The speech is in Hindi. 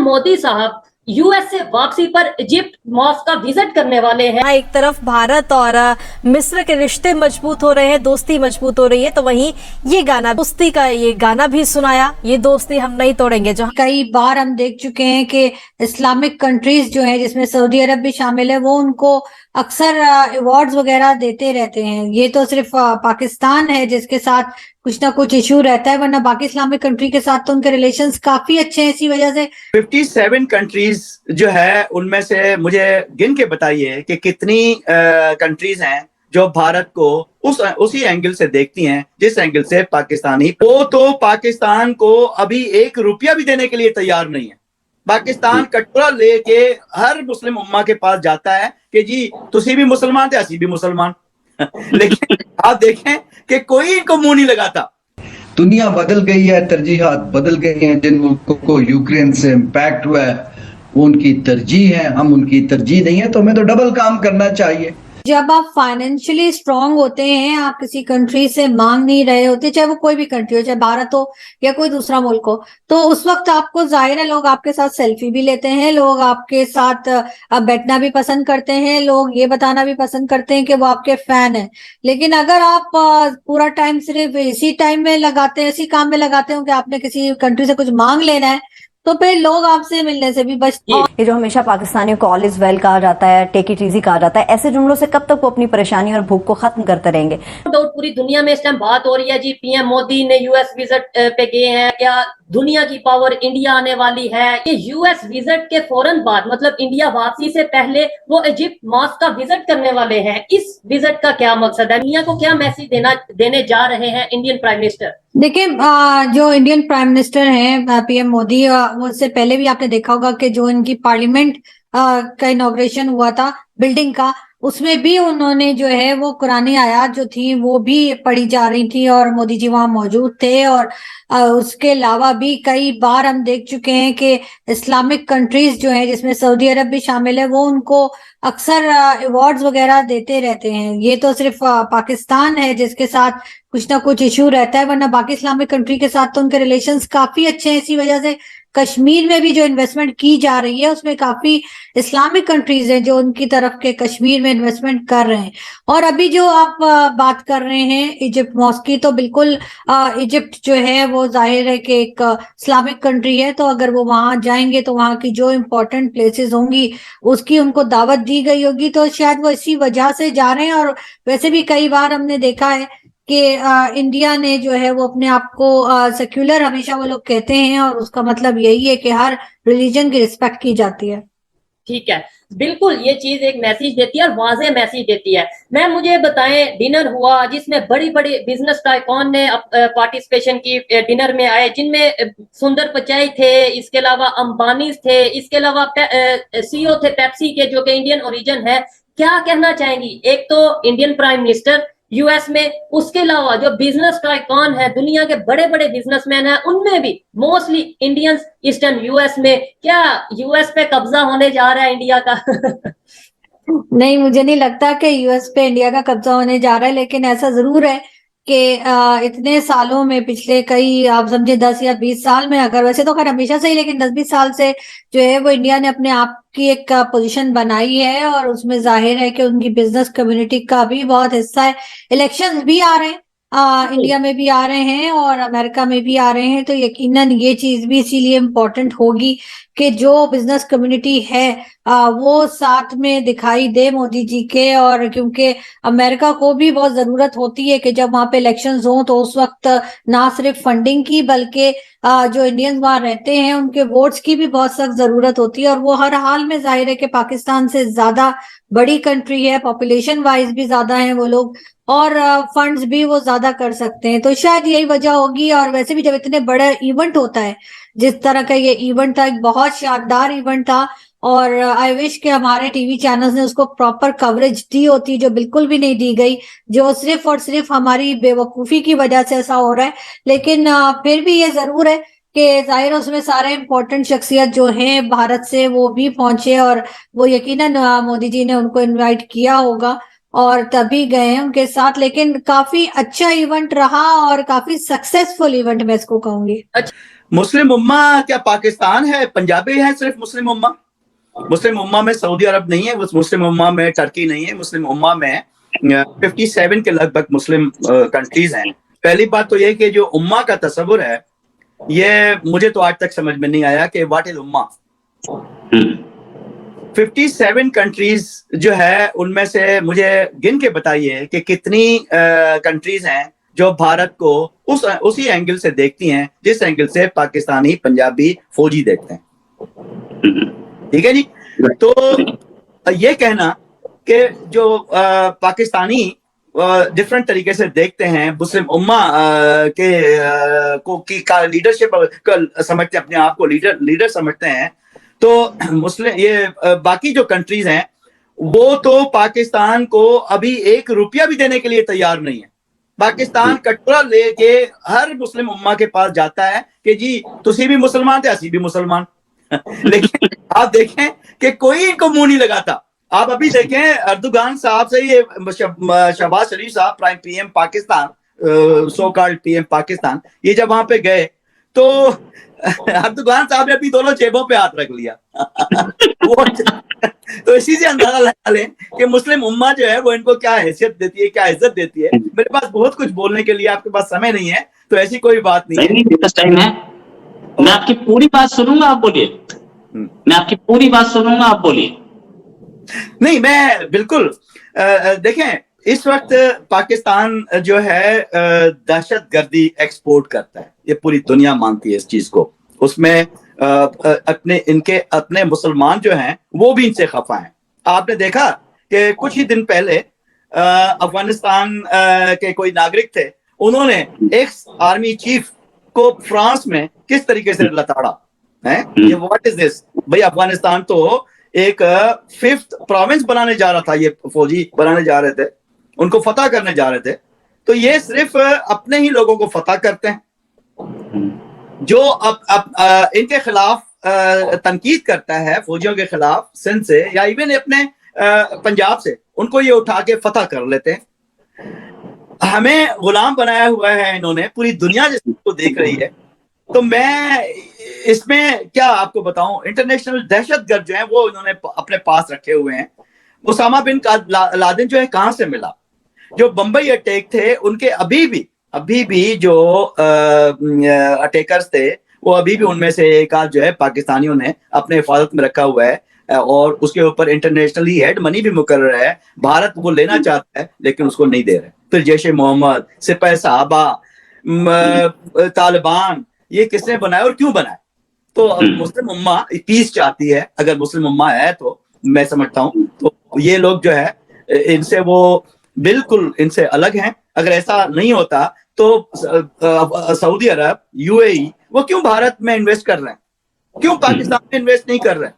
मोदी साहब यूएस से वापसी पर इजिप्ट मॉस्क का विजिट करने वाले हैं। एक तरफ भारत और मिस्र के रिश्ते मजबूत हो रहे हैं, दोस्ती मजबूत हो रही है, तो वहीं ये गाना दोस्ती का ये गाना भी सुनाया, ये दोस्ती हम नहीं तोड़ेंगे। जो कई बार हम देख चुके हैं कि इस्लामिक कंट्रीज जो है, जिसमें सऊदी अरब भी शामिल है, वो उनको अक्सर अवार्ड्स वगैरह देते रहते हैं। ये तो सिर्फ पाकिस्तान है जिसके साथ कुछ ना कुछ इशू रहता है, वरना बाकी इस्लामिक कंट्री के साथ तो उनके रिलेशंस काफी अच्छे हैं। इसी वजह से 57 कंट्रीज जो है, उनमें से मुझे गिन के बताइए कि कितनी कंट्रीज हैं जो भारत को उसी एंगल से देखती हैं जिस एंगल से पाकिस्तानी। वो तो पाकिस्तान को अभी 1 रुपया भी देने के लिए तैयार नहीं है। पाकिस्तान कटोरा लेके हर मुस्लिम उम्मा के पास जाता है कि जी तुसी भी मुसलमान थे, असी भी मुसलमान। लेकिन आप देखें कि कोई इनको मुंह नहीं लगाता। दुनिया बदल गई है, तरजीहात बदल गई हैं। जिन मुल्कों को यूक्रेन से इम्पैक्ट हुआ है वो उनकी तरजीह है, हम उनकी तरजीह नहीं है, तो हमें तो डबल काम करना चाहिए। जब आप फाइनेंशियली स्ट्रांग होते हैं, आप किसी कंट्री से मांग नहीं रहे होते, चाहे वो कोई भी कंट्री हो, चाहे भारत हो या कोई दूसरा मुल्क हो, तो उस वक्त आपको जाहिर है लोग आपके साथ सेल्फी भी लेते हैं, लोग आपके साथ बैठना भी पसंद करते हैं, लोग ये बताना भी पसंद करते हैं कि वो आपके फैन हैं। लेकिन अगर आप पूरा टाइम सिर्फ इसी टाइम में लगाते हैं, इसी काम में लगाते हो कि आपने किसी कंट्री से कुछ मांग लेना है, तो फिर लोग आपसे मिलने से भी बचते हैं। ये जो हमेशा पाकिस्तानियों को ऑल इज वेल कहा जाता है, टेक इट इजी कहा जाता है, ऐसे जुमलों से कब तक वो अपनी परेशानी और भूख को खत्म करते रहेंगे? पूरी दुनिया में इस टाइम बात हो रही है जी, पीएम मोदी ने यूएस विजिट पे गए हैं, क्या दुनिया की पावर इंडिया आने वाली है। ये यूएस विजिट के फौरन बाद, मतलब इंडिया वापसी से पहले वो इजिप्ट मॉस्क का विजिट करने वाले हैं। इस विजिट का क्या मकसद है, दुनिया को क्या मैसेज देने जा रहे हैं इंडियन प्राइम मिनिस्टर? देखिए, जो इंडियन प्राइम मिनिस्टर हैं पीएम मोदी, उससे पहले भी आपने देखा होगा कि जो इनकी पार्लियामेंट का इनॉग्रेशन हुआ था बिल्डिंग का, उसमें भी उन्होंने जो है वो कुरानी आयात जो थी वो भी पढ़ी जा रही थी और मोदी जी वहां मौजूद थे। और उसके अलावा भी कई बार हम देख चुके हैं कि इस्लामिक कंट्रीज जो है, जिसमें सऊदी अरब भी शामिल है, वो उनको अक्सर अवार्ड्स वगैरह देते रहते हैं। ये तो सिर्फ पाकिस्तान है जिसके साथ कुछ ना कुछ इशू रहता है, वरना बाकी इस्लामिक कंट्री के साथ तो उनके रिलेशंस काफी अच्छे हैं। इसी वजह से कश्मीर में भी जो इन्वेस्टमेंट की जा रही है उसमें काफी इस्लामिक कंट्रीज हैं जो उनकी तरफ के कश्मीर में इन्वेस्टमेंट कर रहे हैं। और अभी जो आप बात कर रहे हैं इजिप्ट मॉस्क की, तो बिल्कुल इजिप्ट जो है वो जाहिर है कि एक इस्लामिक कंट्री है, तो अगर वो वहां जाएंगे तो वहां की जो इम्पोर्टेंट प्लेसेस होंगी उसकी उनको दावत दी गई होगी, तो शायद वो इसी वजह से जा रहे हैं। और वैसे भी कई बार हमने देखा है कि इंडिया ने जो है वो अपने आप को सेक्युलर हमेशा वो लोग कहते हैं, और उसका मतलब यही है कि हर रिलीजन की रिस्पेक्ट की जाती है। ठीक है, बिल्कुल ये चीज एक मैसेज देती है और वाज़ेह मैसेज देती है। मैं मुझे बताएं, डिनर हुआ जिसमें बड़ी बड़ी बिजनेस टाइकॉन ने पार्टिसिपेशन की, डिनर में आए जिनमें सुंदर पिचाई थे, इसके अलावा अंबानी थे, इसके अलावा सीईओ थे पेप्सी के जो कि इंडियन ओरिजिन है। क्या कहना चाहेंगी? एक तो इंडियन प्राइम मिनिस्टर यूएस में, उसके अलावा जो बिजनेस टाइकॉन है, दुनिया के बड़े बड़े बिजनेसमैन हैं, उनमें भी मोस्टली इंडियंस इस टाइम यूएस में। क्या यूएस पे कब्जा होने जा रहा है इंडिया का? नहीं, मुझे नहीं लगता कि यूएस पे इंडिया का कब्जा होने जा रहा है, लेकिन ऐसा जरूर है कि इतने सालों में, पिछले कई आप समझे 10 या 20 साल में, अगर वैसे तो खैर हमेशा से ही, लेकिन 10-20 साल से जो है वो इंडिया ने अपने आप की एक पोजीशन बनाई है, और उसमें जाहिर है कि उनकी बिजनेस कम्युनिटी का भी बहुत हिस्सा है। इलेक्शंस भी आ रहे हैं, इंडिया में भी आ रहे हैं और अमेरिका में भी आ रहे हैं, तो यकीनन ये चीज भी इसीलिए इम्पोर्टेंट होगी कि जो बिजनेस कम्युनिटी है वो साथ में दिखाई दे मोदी जी के। और क्योंकि अमेरिका को भी बहुत जरूरत होती है कि जब वहां पे इलेक्शंस हो तो उस वक्त ना सिर्फ फंडिंग की बल्कि जो इंडियंस वहां रहते हैं उनके वोट्स की भी बहुत सख्त जरूरत होती है। और वो हर हाल में जाहिर है कि पाकिस्तान से ज्यादा बड़ी कंट्री है, पॉपुलेशन वाइज भी ज्यादा है वो लोग, और फंड्स भी वो ज्यादा कर सकते हैं, तो शायद यही वजह होगी। और वैसे भी जब इतने बड़ा इवेंट होता है, जिस तरह का ये इवेंट था, एक बहुत शानदार इवेंट था, और आई विश कि हमारे टीवी चैनल्स ने उसको प्रॉपर कवरेज दी होती, जो बिल्कुल भी नहीं दी गई, जो सिर्फ और सिर्फ हमारी बेवकूफी की वजह से ऐसा हो रहा है। लेकिन फिर भी ये जरूर है कि जाहिर है उसमें सारे इम्पोर्टेंट शख्सियत जो हैं भारत से वो भी पहुंचे, और वो यकीनन मोदी जी ने उनको इनवाइट किया होगा और तभी गए हैं उनके साथ। लेकिन काफी अच्छा इवेंट रहा और काफी सक्सेसफुल इवेंट मैं इसको कहूंगी। मुस्लिम उम्मा क्या पाकिस्तान है, पंजाबी है सिर्फ मुस्लिम उम्मा? मुस्लिम उम्मा में सऊदी अरब नहीं है, मुस्लिम उम्मा में टर्की नहीं है, मुस्लिम उम्मा में 57 के लगभग मुस्लिम कंट्रीज हैं। पहली बात तो ये कि जो उम्मा का तस्वुर है ये मुझे तो आज तक समझ में नहीं आया कि व्हाट इज उम्मा। 57 कंट्रीज जो है उनमें से मुझे गिन के बताइए कि कितनी कंट्रीज हैं जो भारत को उसी एंगल से देखती हैं जिस एंगल से पाकिस्तानी पंजाबी फौजी देखते हैं। ठीक है जी। तो ये कहना कि जो पाकिस्तानी डिफरेंट तरीके से देखते हैं मुस्लिम उम्मा का लीडरशिप समझते हैं, अपने आप को लीडर समझते हैं, तो मुस्लिम ये बाकी जो कंट्रीज हैं वो तो पाकिस्तान को अभी 1 रुपया भी देने के लिए तैयार नहीं है। पाकिस्तान कटोरा लेके हर मुस्लिम उम्मा के पास जाता है कि जी तुसी भी मुसलमान थे, असी भी मुसलमान। लेकिन आप देखें कि कोई इनको मुंह नहीं लगाता। आप अभी देखें अर्दोगान साहब से ये शहबाज शरीफ साहब prime PM Pakistan, so called PM Pakistan, ये जब वहां पे गए तो अर्दोगान साहब ने अपनी दोनों जेबों पे हाथ रख लिया। तो इसी से अंदाजा लगा लें कि मुस्लिम उम्मा जो है वो इनको क्या हैसियत देती है, क्या इज्जत देती है। मेरे पास बहुत कुछ बोलने के लिए, आपके पास समय नहीं है, तो ऐसी कोई बात नहीं है। टाइम है, मैं आपकी पूरी बात सुनूंगा, आप बोलिए। मैं आपकी पूरी बात सुनूंगा, आप बोलिए। नहीं, मैं बिल्कुल देखें, इस वक्त पाकिस्तान जो है दहशतगर्दी एक्सपोर्ट करता है, ये पूरी दुनिया मानती है इस चीज को। उसमें अपने मुसलमान जो हैं वो भी इनसे खफा हैं। आपने देखा कि कुछ ही दिन पहले अफगानिस्तान के कोई नागरिक थे, उन्होंने एक्स आर्मी चीफ को फ्रांस में किस तरीके से लताड़ा है। ये व्हाट इज दिस भाई? अफगानिस्तान तो एक 5th प्रोविंस बनाने जा रहा था, ये फौजी बनाने जा रहे थे, उनको फतह करने जा रहे थे। तो ये सिर्फ अपने ही लोगों को फतह करते हैं। जो अब इनके खिलाफ तनकीद करता है, फौजियों के खिलाफ सिंध से या इवन अपने पंजाब से, उनको ये उठा के फतह कर लेते हैं। हमें गुलाम बनाया हुआ है इन्होंने, पूरी दुनिया जिसको देख रही है। तो मैं इसमें क्या आपको बताऊं, इंटरनेशनल दहशतगर्द जो है वो इन्होंने अपने पास रखे हुए हैं। उसामा बिन लादेन जो है कहां से मिला? जो बंबई अटैक थे उनके अभी भी जो अटैकर्स थे वो अभी भी उनमें से एक आध जो है पाकिस्तानियों ने अपने हिफाजत में रखा हुआ है, और उसके ऊपर इंटरनेशनली हेड मनी भी मुकर्रर है। भारत वो लेना चाहता है लेकिन उसको नहीं दे रहे। फिर जैश ए मोहम्मद, सिपाह साहबा, तालिबान, ये किसने बनाया और क्यों बनाया? तो मुस्लिम उम्मा पीस चाहती है। अगर मुस्लिम उम्मा है तो मैं समझता हूं तो ये लोग जो है इनसे वो बिल्कुल इनसे अलग हैं। अगर ऐसा नहीं होता तो सऊदी अरब, यूएई वो क्यों भारत में इन्वेस्ट कर रहे हैं? क्यों पाकिस्तान में इन्वेस्ट नहीं कर रहे हैं?